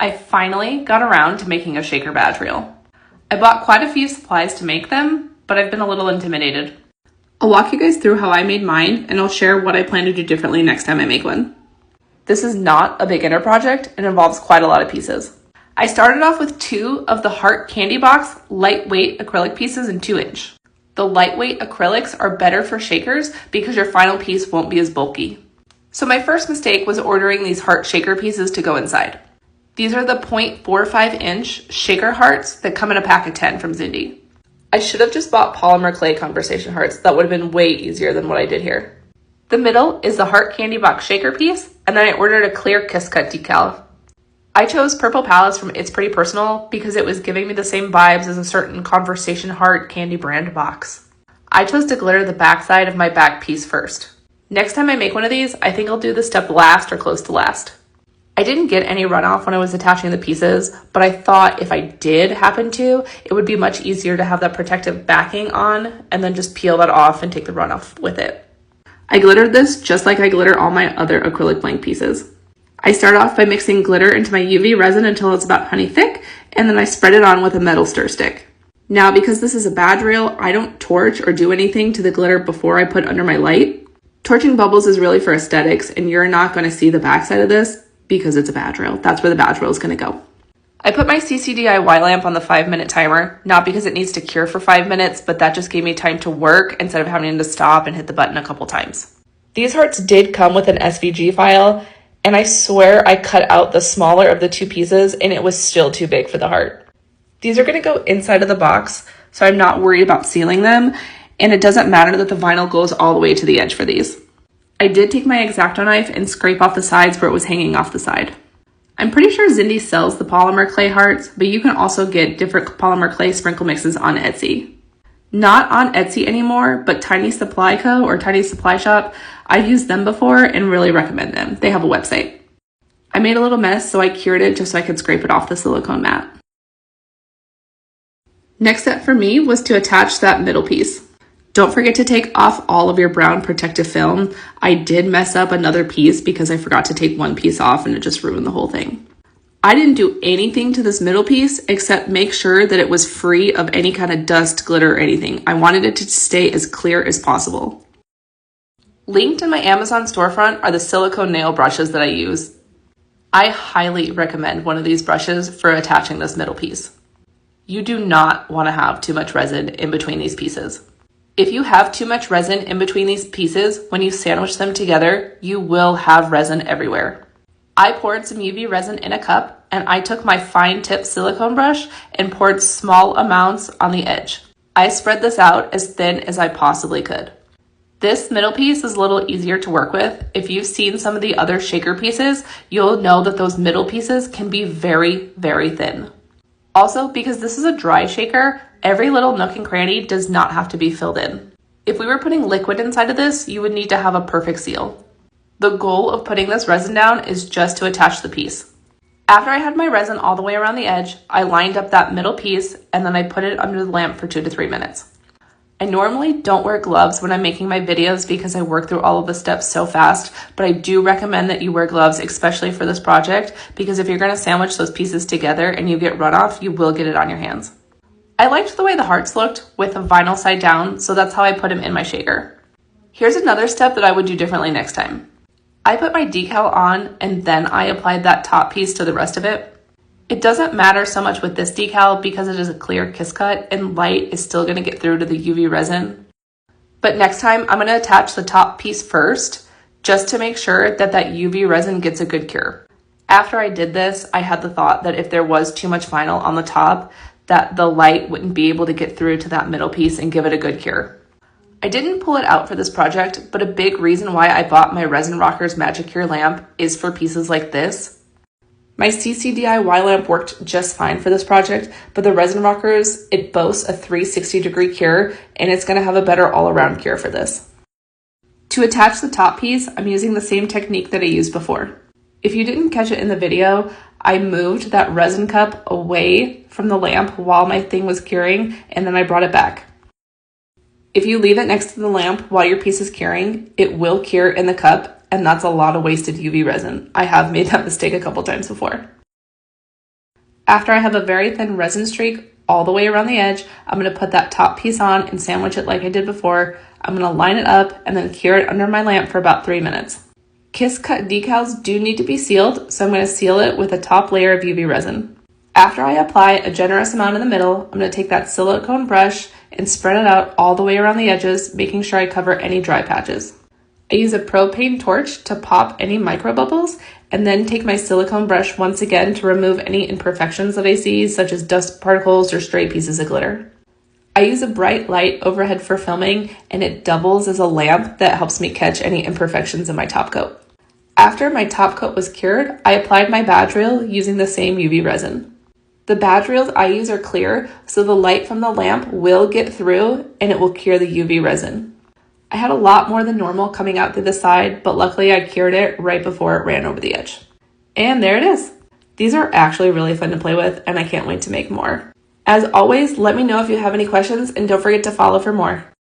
I finally got around to making a shaker badge reel. I bought quite a few supplies to make them, but I've been a little intimidated. I'll walk you guys through how I made mine, and I'll share what I plan to do differently next time I make one. This is not a beginner project and involves quite a lot of pieces. I started off with 2 of the Heart Candy Box lightweight acrylic pieces in 2-inch. The lightweight acrylics are better for shakers because your final piece won't be as bulky. So my first mistake was ordering these heart shaker pieces to go inside. These are the 0.45-inch shaker hearts that come in a pack of 10 from Zindee. I should have just bought polymer clay conversation hearts. That would have been way easier than what I did here. The middle is the Heart Candy Box shaker piece, and then I ordered a clear kiss cut decal. I chose Purple Palace from It's Pretty Personal because it was giving me the same vibes as a certain Conversation Heart candy brand box. I chose to glitter the backside of my back piece first. Next time I make one of these, I think I'll do this step last or close to last. I didn't get any runoff when I was attaching the pieces, but I thought if I did happen to, it would be much easier to have that protective backing on and then just peel that off and take the runoff with it. I glittered this just like I glitter all my other acrylic blank pieces. I start off by mixing glitter into my UV resin until it's about honey thick, and then I spread it on with a metal stir stick. Now, because this is a badge reel, I don't torch or do anything to the glitter before I put under my light. Torching bubbles is really for aesthetics, and you're not going to see the backside of this because it's a badge reel. That's where the badge reel is going to go. I put my CCDIY lamp on the 5-minute timer, not because it needs to cure for 5 minutes, but that just gave me time to work instead of having to stop and hit the button a couple times. These hearts did come with an SVG file, and I swear I cut out the smaller of the 2 pieces and it was still too big for the heart. These are going to go inside of the box, so I'm not worried about sealing them, and it doesn't matter that the vinyl goes all the way to the edge for these. I did take my X-Acto knife and scrape off the sides where it was hanging off the side. I'm pretty sure Zindee sells the polymer clay hearts, but you can also get different polymer clay sprinkle mixes on Etsy. Not on Etsy anymore, but Tiny Supply Co. or Tiny Supply Shop, I've used them before and really recommend them. They have a website. I made a little mess, so I cured it just so I could scrape it off the silicone mat. Next step for me was to attach that middle piece. Don't forget to take off all of your brown protective film. I did mess up another piece because I forgot to take one piece off and it just ruined the whole thing. I didn't do anything to this middle piece except make sure that it was free of any kind of dust, glitter, or anything. I wanted it to stay as clear as possible. Linked in my Amazon storefront are the silicone nail brushes that I use. I highly recommend one of these brushes for attaching this middle piece. You do not want to have too much resin in between these pieces. If you have too much resin in between these pieces, when you sandwich them together, you will have resin everywhere. I poured some UV resin in a cup, and I took my fine tip silicone brush and poured small amounts on the edge. I spread this out as thin as I possibly could. This middle piece is a little easier to work with. If you've seen some of the other shaker pieces, you'll know that those middle pieces can be very, very thin. Also, because this is a dry shaker, every little nook and cranny does not have to be filled in. If we were putting liquid inside of this, you would need to have a perfect seal. The goal of putting this resin down is just to attach the piece. After I had my resin all the way around the edge, I lined up that middle piece and then I put it under the lamp for 2 to 3 minutes. I normally don't wear gloves when I'm making my videos because I work through all of the steps so fast, but I do recommend that you wear gloves, especially for this project, because if you're going to sandwich those pieces together and you get runoff, you will get it on your hands. I liked the way the hearts looked with the vinyl side down, so that's how I put them in my shaker. Here's another step that I would do differently next time. I put my decal on and then I applied that top piece to the rest of it. It doesn't matter so much with this decal because it is a clear kiss cut and light is still going to get through to the UV resin. But next time I'm going to attach the top piece first just to make sure that that UV resin gets a good cure. After I did this, I had the thought that if there was too much vinyl on the top, that the light wouldn't be able to get through to that middle piece and give it a good cure. I didn't pull it out for this project, but a big reason why I bought my Resin Rockers Magic Cure lamp is for pieces like this. My CCDIY lamp worked just fine for this project, but the Resin Rockers, it boasts a 360-degree cure, and it's going to have a better all-around cure for this. To attach the top piece, I'm using the same technique that I used before. If you didn't catch it in the video, I moved that resin cup away from the lamp while my thing was curing, and then I brought it back. If you leave it next to the lamp while your piece is curing, it will cure in the cup, and that's a lot of wasted UV resin. I have made that mistake a couple times before. After I have a very thin resin streak all the way around the edge, I'm going to put that top piece on and sandwich it like I did before. I'm going to line it up and then cure it under my lamp for about 3 minutes. Kiss cut decals do need to be sealed, so I'm going to seal it with a top layer of UV resin. After I apply a generous amount in the middle, I'm going to take that silicone brush and spread it out all the way around the edges, making sure I cover any dry patches. I use a propane torch to pop any micro bubbles and then take my silicone brush once again to remove any imperfections that I see, such as dust particles or stray pieces of glitter. I use a bright light overhead for filming, and it doubles as a lamp that helps me catch any imperfections in my top coat. After my top coat was cured, I applied my badge reel using the same UV resin. The badge reels I use are clear, so the light from the lamp will get through and it will cure the UV resin. I had a lot more than normal coming out through the side, but luckily I cured it right before it ran over the edge. And there it is. These are actually really fun to play with, and I can't wait to make more. As always, let me know if you have any questions, and don't forget to follow for more.